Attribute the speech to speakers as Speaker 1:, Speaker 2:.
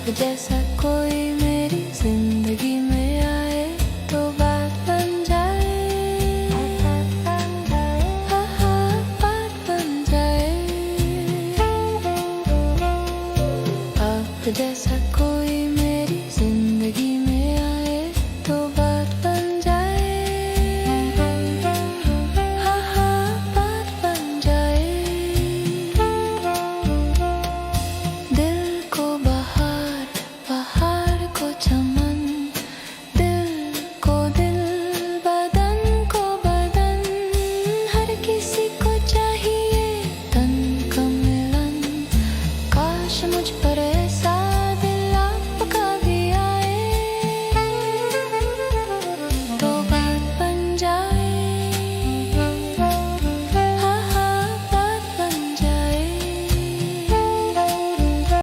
Speaker 1: जैसा कोई मेरी जिंदगी में आए तो बात बन जाए, हाँ हाँ बात बन जाए। आप जैसा कोई मेरी जिंदगी में आए तो बात बन जाए, हाँ हाँ बात बन जाए। दिल को बहार, बहार को चमन, दिल को दिल, बदन को बदन, हर किसी को चाहिए तन का मिलन। काश मुझ पर ऐसा